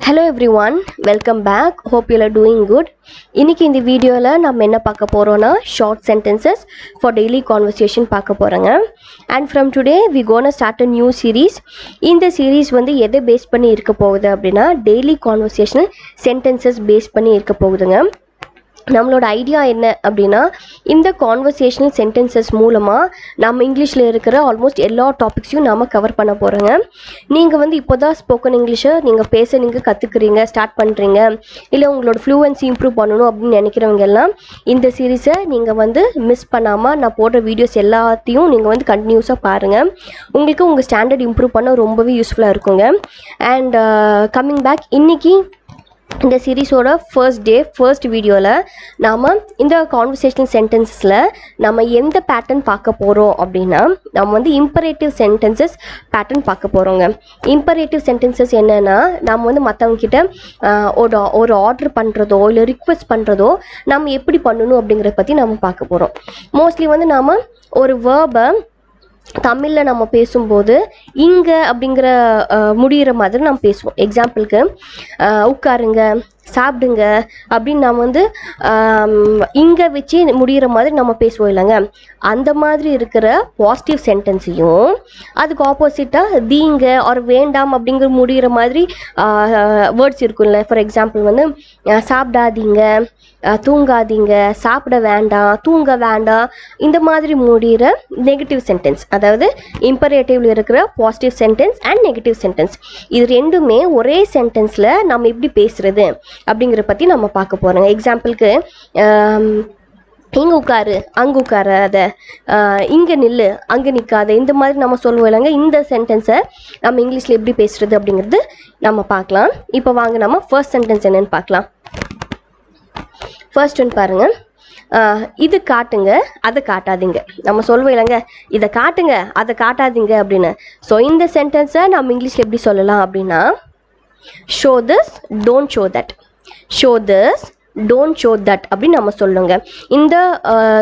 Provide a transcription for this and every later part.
Hello everyone, welcome back. Hope you are doing good. இன்னைக்கு இந்த வீடியோல நம்ம என்ன பார்க்க போறோம்னா short sentences for daily conversation பார்க்க போறோங்க. And from today we gonna start a new series. இந்த series வந்து எதை பேஸ் பண்ணி இருக்க போகுது அப்படினா daily conversational sentences பேஸ் பண்ணி இருக்க போகுதுங்க. நம்மளோட ஐடியா என்ன அப்படின்னா இந்த கான்வர்சேஷனல் சென்டென்சஸ் மூலமாக நம்ம இங்கிலீஷில் இருக்கிற ஆல்மோஸ்ட் எல்லா டாபிக்ஸையும் நாம் கவர் பண்ண போகிறோங்க. நீங்கள் வந்து இப்போ தான் ஸ்போக்கன் இங்கிலீஷை நீங்கள் கற்றுக்குறீங்க, ஸ்டார்ட் பண்ணுறீங்க, இல்லை உங்களோட ஃப்ளூவன்சி இம்ப்ரூவ் பண்ணணும் அப்படின்னு நினைக்கிறவங்க எல்லாம் இந்த சீரீஸை நீங்கள் வந்து மிஸ் பண்ணாமல் நான் போடுற வீடியோஸ் எல்லாத்தையும் நீங்கள் வந்து கண்டினியூஸாக பாருங்கள். உங்களுக்கு உங்கள் ஸ்டாண்டர்ட் இம்ப்ரூவ் பண்ண ரொம்பவே யூஸ்ஃபுல்லாக இருக்குங்க. அண்ட் கம்மிங் பேக், இன்றைக்கி இந்த சீரீஸோட ஃபர்ஸ்ட் வீடியோவில் நாம் இந்த கான்வர்சேஷனல் சென்டென்ஸில் நம்ம எந்த பேட்டர்ன் பார்க்க போகிறோம் அப்படின்னா நம்ம வந்து இம்பரேட்டிவ் சென்டென்சஸ் பேட்டர்ன் பார்க்க போகிறோங்க. இம்பரேட்டிவ் சென்டென்சஸ் என்னென்னா நம்ம வந்து மற்றவங்கக்கிட்ட ஒரு ஆர்டர் பண்ணுறதோ இல்லை ரிக்வெஸ்ட் பண்ணுறதோ நம்ம எப்படி பண்ணணும் அப்படிங்கிறத பற்றி நம்ம பார்க்க போகிறோம். மோஸ்ட்லி வந்து நாம் ஒரு வேர்பை தமிழில் நம்ம பேசும்போது இங்கே அப்படிங்கிற முடிகிற மாதிரி நம்ம பேசுவோம். எக்ஸாம்பிளுக்கு உட்காருங்க, சாப்பிடுங்க அப்படின்னு நம்ம வந்து இங்கே வச்சு முடிகிற மாதிரி நம்ம பேசுவோம் இல்லைங்க. அந்த மாதிரி இருக்கிற பாசிட்டிவ் சென்டென்ஸையும் அதுக்கு ஆப்போசிட்டாக தீங்க ஒரு வேண்டாம் அப்படிங்கிற முடிகிற மாதிரி வேர்ட்ஸ் இருக்கும்ல. ஃபார் எக்ஸாம்பிள் வந்து சாப்பிடாதீங்க, தூங்காதீங்க, சாப்பிட வேண்டாம், தூங்க வேண்டாம், இந்த மாதிரி முடிகிற நெகட்டிவ் சென்டென்ஸ், அதாவது இம்பரேட்டிவ்ல இருக்கிற positive sentence and negative sentence, இது ரெண்டுமே ஒரே சென்டென்ஸில் நம்ம எப்படி பேசுறது அப்படிங்கிற பற்றி நம்ம பார்க்க போகிறோங்க. எக்ஸாம்பிளுக்கு இங்கே உட்காரு, அங்கே உட்காராத, இங்கே நில்லு, அங்கே நிற்காத, இந்த மாதிரி நம்ம சொல்லுவோம் இல்லைங்க. இந்த சென்டென்ஸை நம்ம இங்கிலீஷில் எப்படி பேசுறது அப்படிங்கிறது நம்ம பார்க்கலாம். இப்போ வாங்க நம்ம ஃபர்ஸ்ட் சென்டென்ஸ் என்னன்னு பார்க்கலாம். ஃபர்ஸ்ட் ஒன்று பாருங்க, இது காட்டுங்க, அதை காட்டாதீங்க. நம்ம சொல்லுவோம் இல்லைங்க, இதை காட்டுங்க, அதை காட்டாதீங்க அப்படின்னு. ஸோ இந்த சென்டென்ஸை நம்ம இங்கிலீஷில் எப்படி சொல்லலாம் அப்படின்னா show this, don't show that. Show this, don't show that அப்படின்னு நம்ம சொல்லுங்க. இந்த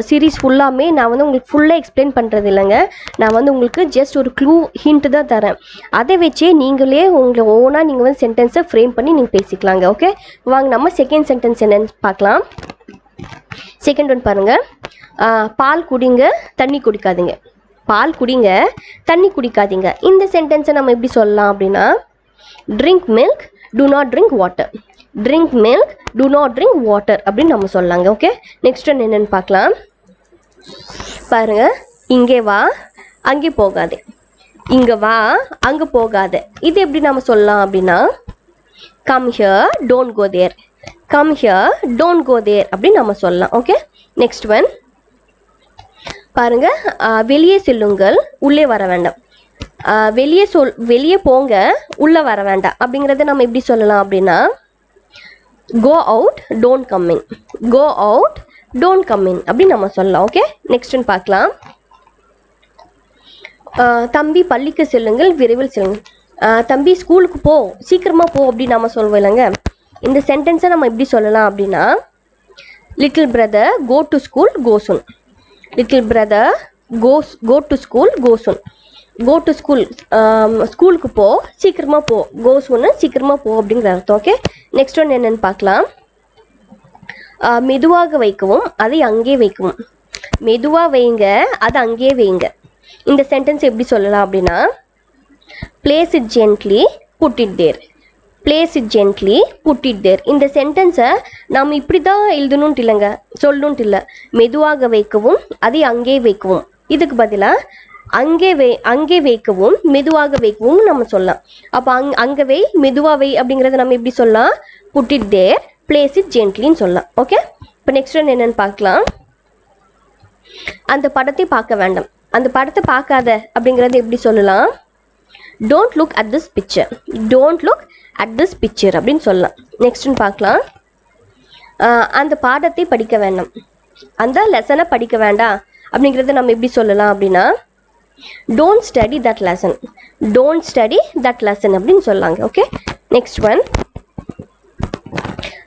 சீரீஸ் ஃபுல்லாமே நான் வந்து உங்களுக்கு ஃபுல்லாக எக்ஸ்பிளைன் பண்ணுறது இல்லைங்க. நான் வந்து உங்களுக்கு ஜஸ்ட் ஒரு க்ளூ ஹிண்ட் தான் தரேன். அதை வச்சே நீங்களே உங்களை ஓனாக நீங்கள் வந்து சென்டென்ஸை ஃப்ரேம் பண்ணி நீங்கள் பேசிக்கலாங்க. ஓகே, வாங்க நம்ம செகண்ட் சென்டென்ஸ் என்னன்னு பார்க்கலாம். செகண்ட் ஒன் பாருங்கள், பால் குடிங்க, தண்ணி குடிக்காதீங்க. பால் குடிங்க, தண்ணி குடிக்காதீங்க. இந்த சென்டென்ஸை நம்ம எப்படி சொல்லலாம் அப்படின்னா drink milk, to not drink water. Drink milk, to not drink water அப்படின்னு நம்ம சொல்லலாங்க. ஓகே, நெக்ஸ்ட் ஒன் என்னென்னு பார்க்கலாம். பாருங்க, இங்கே வா, அங்கே போகாதே. இங்கே வா, அங்கே போகாதே. இது எப்படி நம்ம சொல்லலாம் அப்படின்னா come here, don't go there. Come here, don't go there அப்படின்னு நம்ம சொல்லலாம். ஓகே, நெக்ஸ்ட் ஒன் பாருங்க, வெளியே செல்லுங்கள், உள்ளே வர வேண்டாம். வெளியே போங்க, உள்ளே வர வேண்டாம் அப்படிங்கிறத நம்ம எப்படி சொல்லலாம் அப்படின்னா go out, don't come in. Go out, don't come in அப்படின்னு நம்ம சொல்லலாம். ஓகே, நெக்ஸ்ட் ஒன் பார்க்கலாம். தம்பி பள்ளிக்கு செல்லுங்கள், விரைவில் செல்லுங்கள். தம்பி ஸ்கூலுக்கு போ, சீக்கிரமாக போ அப்படின்னு நம்ம சொல்லுவோம் இல்லைங்க. இந்த சென்டென்ஸை நம்ம எப்படி சொல்லலாம் அப்படின்னா little brother go to school, go soon. Little brother go to school, go soon. Go to school, ஸ்கூலுக்கு போ, சீக்கிரமாக போ. கோ சூன்னு சீக்கிரமாக போ அப்படிங்கிற அர்த்தம். ஓகே, நெக்ஸ்ட் ஒன் என்னென்னு பார்க்கலாம். மெதுவாக வைக்கவும், அதை அங்கே வைக்கவும். மெதுவாக வைங்க, அதை அங்கே வைங்க. இந்த சென்டென்ஸ் எப்படி சொல்லலாம் அப்படின்னா place it gently, put it there. Place it gently, put it there. இந்த சென்டென்ஸை நம்ம இப்படி தான் எழுதணுன்ட்டு இல்லைங்க, சொல்லணுன்ட்டு இல்லை. மெதுவாக வைக்கவும், அதை அங்கே வைக்கவும். இதுக்கு பதிலாக அங்கே வைக்கவும், மெதுவாக வைக்கவும் நம்ம சொல்லலாம். அப்போ அங்கே வை, மெதுவாக வை அப்படிங்கிறத நம்ம எப்படி சொல்லலாம் put it there, place it ஜென்ட்லின்னு சொல்லலாம். ஓகே, இப்போ நெக்ஸ்ட் ஒன் என்னென்னு பார்க்கலாம். அந்த படத்தை பார்க்க வேண்டாம். அந்த படத்தை பார்க்காத அப்படிங்கிறத எப்படி சொல்லலாம் don't look at this picture. Don't look at this picture அப்படின்னு சொல்லலாம். நெக்ஸ்ட் ஒன் பார்க்கலாம். அந்த பாடத்தை படிக்க வேண்டாம். அந்த லெசனை படிக்க வேண்டாம் அப்படிங்கிறத நம்ம எப்படி சொல்லலாம் அப்படின்னா don't study that lesson. Don't study that lesson அப்படின்னு சொல்லாங்க. ஓகே, நெக்ஸ்ட் ஒன்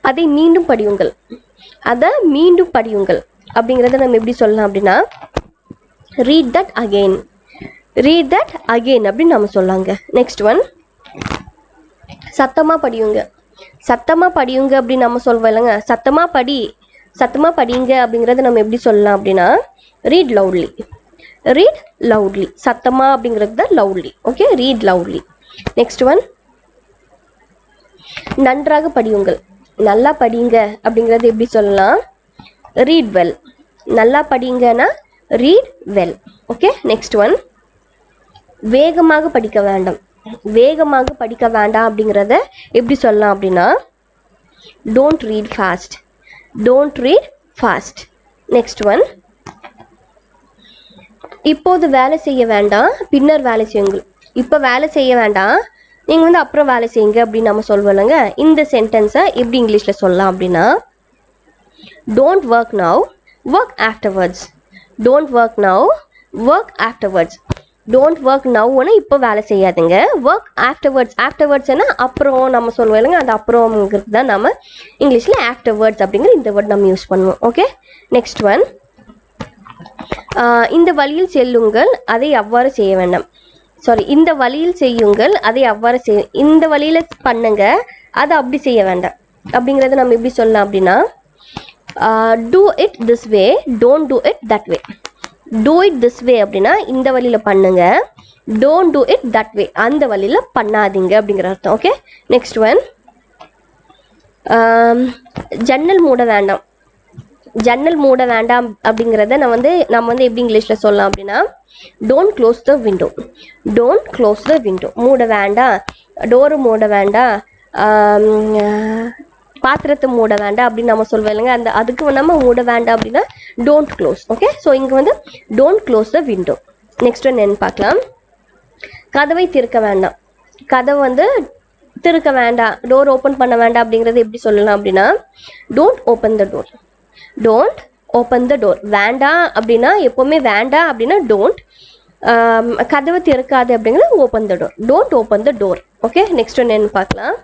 அதை மீண்டும் படியுங்கள். அதை மீண்டும் படியுங்கள் அப்படிங்கிறத நம்ம எப்படி சொல்லலாம் அப்படின்னா read that again. Read that again அப்படின்னு நம்ம சொல்லாங்க. நெக்ஸ்ட் ஒன் சத்தமாக படியுங்க. சத்தமா படியுங்க அப்படின்னு நம்ம சொல்வோம் இல்லைங்க. சத்தமா படிங்க அப்படிங்கறத நம்ம எப்படி சொல்லலாம் அப்படின்னா ரீட் லவுட்லி. Read loudly. சத்தமா அப்படிங்கிறது தான் loudly. Okay, read loudly. Next one, நன்றாக படியுங்கள். நல்லா படிங்க அப்படிங்கறது எப்படி சொல்லலாம்? Read well. நல்லா படிங்கன்னா read well. Okay, next one, வேகமாக படிக்க வேண்டாம். வேகமாக படிக்க வேண்டாம் அப்படிங்கிறத எப்படி சொல்லலாம் அப்படின்னா don't read fast. Don't read fast. Next one, இப்போது வேலை செய்ய வேண்டாம், பின்னர் வேலை செய்யுங்கள். இப்போ வேலை செய்ய வேண்டாம், நீங்கள் வந்து அப்புறம் வேலை செய்யுங்க அப்படின்னு நம்ம சொல்வோம்லங்க. இந்த சென்டென்ஸை எப்படி இங்கிலீஷில் சொல்லலாம் அப்படின்னா don't work now, work afterwards. Don't work now, work afterwards. Don't work நவ்னா இப்போ வேலை செய்யாதுங்க. Work afterwards. ஆஃப்டர்வர்ட்ஸ்னா அப்புறம் நம்ம சொல்லுவோம் இல்லைங்க, அது அப்புறம்ங்கிறது தான் நம்ம இங்கிலீஷில் ஆஃப்டர்வர்ட்ஸ் அப்படிங்கிற இந்த வேர்ட் நம்ம யூஸ் பண்ணுவோம். ஓகே, நெக்ஸ்ட் ஒன், இந்த வழியில் செல்லுங்கள், அதை அவ்வாறு செய்ய வேண்டாம். சாரி, இந்த வழியில் செய்யுங்கள், அதை அவ்வாறு செய்ய, இந்த வழியில் பண்ணுங்க, அதை அப்படி செய்ய வேண்டாம் அப்படிங்கிறத நம்ம எப்படி சொல்லலாம் அப்படின்னா do it this way, don't do it that way. Do it this way அப்படின்னா இந்த வழியில் பண்ணுங்க, don't do it that way அந்த வழியில் பண்ணாதீங்க அப்படிங்கிற அர்த்தம். ஓகே, நெக்ஸ்ட் ஒன், ஜன்னல் மூட வேண்டாம். ஜன்னல் மூட வேண்டாம் அப்படிங்கிறத நம்ம வந்து எப்படி இங்கிலீஷில் சொல்லலாம் அப்படின்னா don't close the window. Don't close the window. மூட வேண்டாம், டோரு மூட வேண்டாம், பாத்திரத்தை மூட வேண்டாம் அப்படின்னு நம்ம சொல்வோம் இல்லைங்க. அதுக்கு நம்ம மூட வேண்டாம் அப்படின்னா டோன்ட் க்ளோஸ். ஓகே, ஸோ இங்கே வந்து don't close the window. Next one என்ன பார்க்கலாம்? கதவை திறக்க வேண்டாம். கதவை வந்து திறக்க வேண்டாம், டோர் ஓப்பன் பண்ண வேண்டாம் அப்படிங்கிறது எப்படி சொல்லலாம் அப்படின்னா don't open the door. Don't open the door. வேண்டாம் அப்படின்னா எப்போவுமே வேண்டாம் அப்படின்னா டோன்ட். கதவை திறக்காது அப்படிங்கிறது open the door. Don't open the door. Okay, next one என்ன பார்க்கலாம்?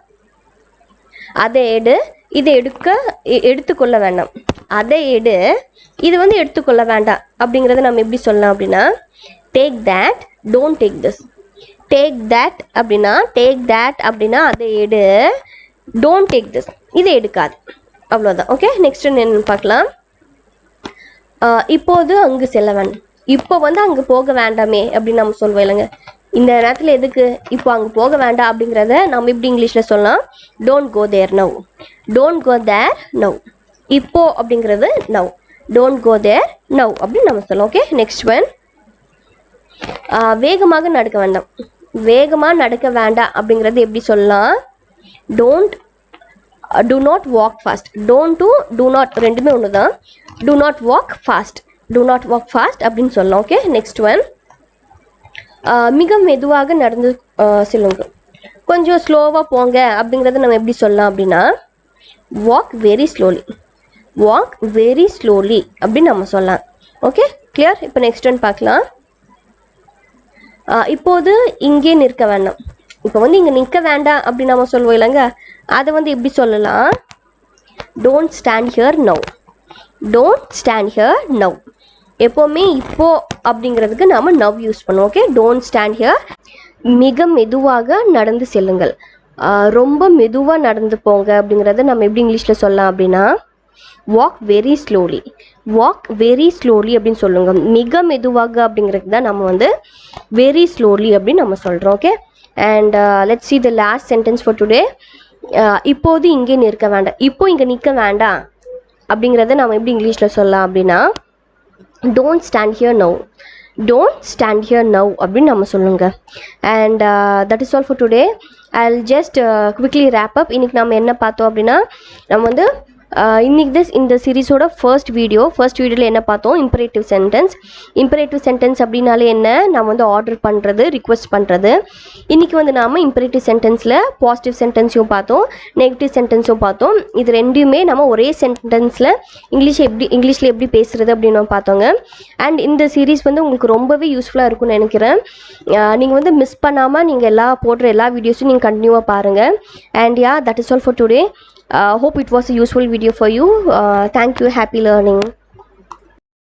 அதை எடு, இதை எடுத்துக்கொள்ள வேண்டாம். அதை எடு, இது வந்து எடுத்துக்கொள்ள வேண்டாம் அப்படிங்கிறத நம்ம எப்படி சொல்லலாம் அப்படின்னா take that, don't take this. Take that அப்படின்னா அதை எடு, டோன்ட் டேக் திஸ் இதை எடுக்காது, அவ்வளோதான். ஓகே, நெக்ஸ்ட் என்ன பார்க்கலாம்? இப்போது அங்கு செல்ல வேண்டாம். இப்போ வந்து அங்கே போக வேண்டாமே அப்படின்னு நம்ம சொல்வோம் இல்லைங்க. இந்த நேரத்தில் எதுக்கு இப்போ அங்கே போக வேண்டாம் அப்படிங்கிறத நம்ம இப்படி இங்கிலீஷில் சொல்லலாம் don't go there now. Don't go there now. இப்போ அப்படிங்கிறது now. Don't go there now அப்படின்னு நம்ம சொல்லலாம். ஓகே, நெக்ஸ்ட் ஒன், வேகமாக நடக்க வேண்டாம். வேகமாக நடக்க வேண்டாம் அப்படிங்கிறது எப்படி சொல்லலாம்? do not walk fast. do not ரெண்டுமே ஒன்று தான். do not walk fast அப்படின்னு சொல்லலாம். ஓகே, நெக்ஸ்ட் ஒன், மிக மெதுவாக நடந்து செல்லுங்க. கொஞ்சம் ஸ்லோவாக போங்க அப்படிங்கிறத நம்ம எப்படி சொல்லலாம் அப்படின்னா walk very slowly. walk very slowly அப்படின்னு நம்ம சொல்லலாம். Okay, clear? இப்போ நெக்ஸ்ட் ஒன் பார்க்கலாம். இப்போது இங்கே நிற்க வேண்டாம். இப்போ வந்து இங்கே நிற்க வேண்டாம் அப்படின்னு நம்ம சொல்லுவோம் இல்லைங்க, அதை வந்து எப்படி சொல்லலாம்? Don't stand here now. Don't stand here now. எப்போவுமே இப்போ அப்படிங்கிறதுக்கு நாம நவ் யூஸ் பண்ணுவோம். Okay, don't stand here. மிக மெதுவாக நடந்து செல்லுங்கள். ரொம்ப மெதுவாக நடந்து போங்க அப்படிங்கிறத நம்ம எப்படி இங்கிலீஷில் சொல்லலாம் அப்படின்னா walk very slowly. Walk very slowly அப்படின்னு சொல்லுங்க. மிக மெதுவாக அப்படிங்கிறது தான் நம்ம வந்து வெரி ஸ்லோலி அப்படின்னு நம்ம சொல்கிறோம். Okay, and let's see the last sentence for today. இப்போது இங்கே நிற்க வேண்டாம். இப்போ இங்கே நிற்க வேண்டாம் அப்படிங்கிறத நம்ம எப்படி இங்கிலீஷில் சொல்லலாம் அப்படின்னா don't stand here now. Don't stand here now அப்படின்னு நம்ம சொல்லுங்க. And that is all for today. I'll just quickly wrap up. இன்னைக்கு நம்ம என்ன பார்த்தோம் அப்படின்னா நம்ம வந்து இன்னைக்கு இந்த சீரீஸோட ஃபர்ஸ்ட் வீடியோவில் என்ன பார்த்தோம்? இம்பரேட்டிவ் சென்டென்ஸ் அப்படின்னாலே என்ன? நம்ம வந்து ஆர்டர் பண்ணுறது, ரிக்வெஸ்ட் பண்ணுறது. இன்றைக்கி வந்து நாம் இம்பரேட்டிவ் சென்டென்ஸில் பாசிட்டிவ் சென்டென்ஸையும் பார்த்தோம், நெகட்டிவ் சென்டென்ஸும் பார்த்தோம். இது ரெண்டுமே நம்ம ஒரே சென்டென்ஸில் இங்கிலீஷில் எப்படி பேசுகிறது அப்படின்னு நம்ம பார்த்தோங்க. அண்ட் இந்த சீரீஸ் வந்து உங்களுக்கு ரொம்பவே யூஸ்ஃபுல்லாக இருக்கும்னு நினைக்கிறேன். நீங்கள் வந்து மிஸ் பண்ணாமல் நீங்கள் போடுற எல்லா வீடியோஸும் நீங்கள் கண்டினியூவாக பாருங்கள். And that is all for today. Hope it was a useful video for you. Thank you. Happy learning.